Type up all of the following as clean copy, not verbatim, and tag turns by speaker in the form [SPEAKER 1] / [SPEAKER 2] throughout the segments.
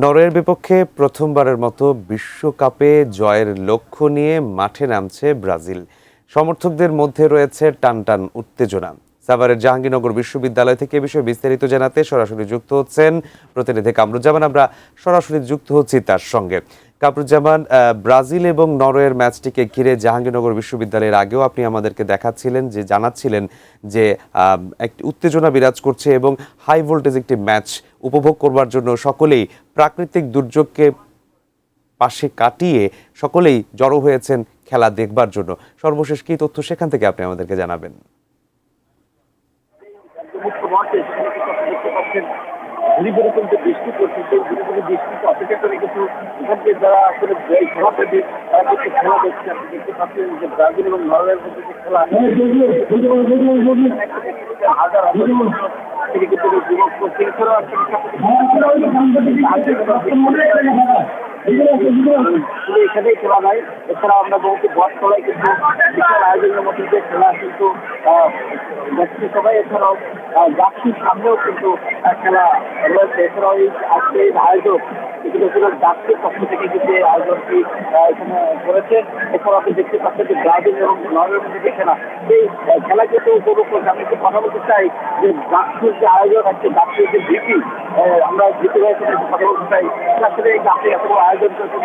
[SPEAKER 1] নরওয়ের বিপক্ষে প্রথমবারের মতো বিশ্বকাপে জয়ের লক্ষ্য নিয়ে মাঠে নামছে ব্রাজিল। সমর্থকদের মধ্যে রয়েছে টানটান উত্তেজনা। সাভারের জাহাঙ্গীরনগর বিশ্ববিদ্যালয় থেকে এ বিষয়ে বিস্তারিত জানাতে সরাসরি যুক্ত হচ্ছেন প্রতিনিধি কামরুজ্জামান। আমরা সরাসরি যুক্ত হচ্ছি তার সঙ্গে। কামরুজ্জামান, ব্রাজিল এবং নরওয়ের ম্যাচটিকে ঘিরে জাহাঙ্গীরনগর বিশ্ববিদ্যালয়ের আগেও আপনি আমাদেরকে জানাচ্ছিলেন যে একটি উত্তেজনা বিরাজ করছে এবং হাই ভোল্টেজ একটি ম্যাচ উপভোগ করবার জন্য সকলেই প্রাকৃতিক দুর্যোগকে পাশে কাটিয়ে সকলেই জড়ো হয়েছেন খেলা দেখবার জন্য। সর্বশেষ কি তথ্য সেখান থেকে আপনি আমাদেরকে জানাবেন?
[SPEAKER 2] বৃষ্টি পড়ছে সেই বৃষ্টিকে অপেক্ষা করে কিন্তু এখানকে যারা আসলে সভাপতি তারা কিন্তু খেলা দেখছে। আপনি দেখতে পাচ্ছেন যে ব্রাজিল এবং নরওয়ের মধ্যে যে খেলা হাজার হাজার থেকে কিন্তু যুবক করছে। এছাড়াও এখানেই খেলা নয়, এছাড়াও আমরা বহু বটতলায় কিন্তু বিশাল আয়োজনের মধ্যে যে খেলা কিন্তু দেখছি সবাই। এছাড়াও জাতির সামনেও কিন্তু খেলা রয়েছে। এছাড়াও এই আজকে এই আয়োজক জাতির পক্ষ থেকে কিন্তু এই আয়োজনটি এখানে করেছে। এছাড়াও আপনি দেখতে পাচ্ছেন যে ব্রাজিল এবং নরওয়ের মধ্যে যে খেলা, এই খেলা কিন্তু উপভোগ করছে। আমি একটু কথা বলতে চাই যে জাতির যে আয়োজন আছে, জাতির যে ভিপি, আমরা জিতে গেছে কথা বলতে চাই আসলে এই জাতির এত বড় আয়োজন করেছেন।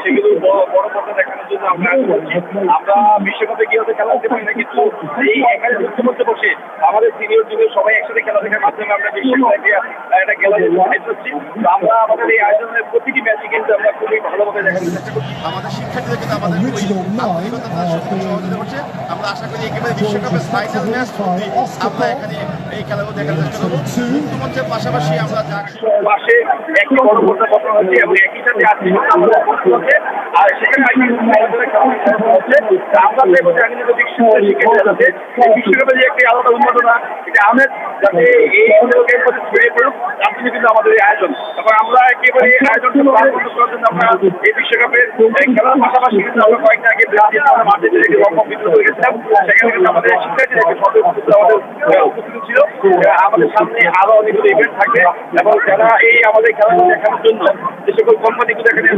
[SPEAKER 2] সেগুলো বড় পর্দা দেখানোর জন্য আমরা বিশ্বকাপে কি হতে খেলা হতে পারি না, কিন্তু এই এখানে মধ্যে বসে আমাদের সিনিয়র জুনিয়র সবাই একসাথে খেলা দেখার মাধ্যমে আমরা বিশ্বকাপে একটা খেলা হচ্ছি। আমরা আমাদের এই আয়োজনের প্রতিটি ম্যাচই কিন্তু আমরা খুবই ভালোভাবে দেখানোর চেষ্টা করছি।
[SPEAKER 3] আমাদের শিক্ষার্থীদের কিন্তু আমাদের সহযোগিতা করছে। আমরা আশা করি একেবারে বিশ্বকাপের ফাইনাল ম্যাচ আমরা এখানে এই খেলাগুলো দেখার চেষ্টা করবো। মুক্তমঞ্চের পাশাপাশি আমরা
[SPEAKER 2] পাশে একটি বড় পর্দা বসানো হচ্ছে এবং একই সাথে আজকে আর সেখানে আমরা চাইবো জাহাঙ্গীরনগর বিশ্ববিদ্যালয় যাতে বিশ্বকাপে যে একটি আলাদা উন্মাদনা এটা আমেজ যাতে এই লোকের মধ্যে ছড়িয়ে পড়ুক, তার জন্য কিন্তু আমাদের এই আয়োজন। তারপর আমরা একেবারে এই আয়োজনটা করার জন্য আমরা এই বিশ্বকাপের খেলার পাশাপাশি কিন্তু আমরা কয়েকদিন আগে আমরা মাঠে যে রকম বিদ্রোহ করে গেছিলাম, সেখানে কিন্তু আমাদের শিক্ষার্থীদের আমাদের উপস্থিত ছিল। আমাদের সামনে আরো অনেকগুলো ইভেন্ট থাকবে এবং যারা এই আমাদের খেলা দেখানোর জন্য যে সকল কোম্পানিগুলো এখানে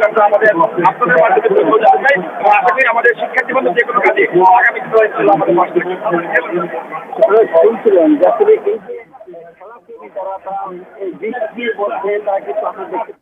[SPEAKER 2] আমরা আমাদের আপনাদের মাধ্যমে জানতে চাই এবং আশা করি আমাদের শিক্ষার্থী বন্ধু যে কোনো কাজে আগামী দিনে আমাদের পাশে শুনছিলেন যে আসলে এই যে খেলা যারা বৃষ্টির মধ্যে তারা কিন্তু আমরা দেখতে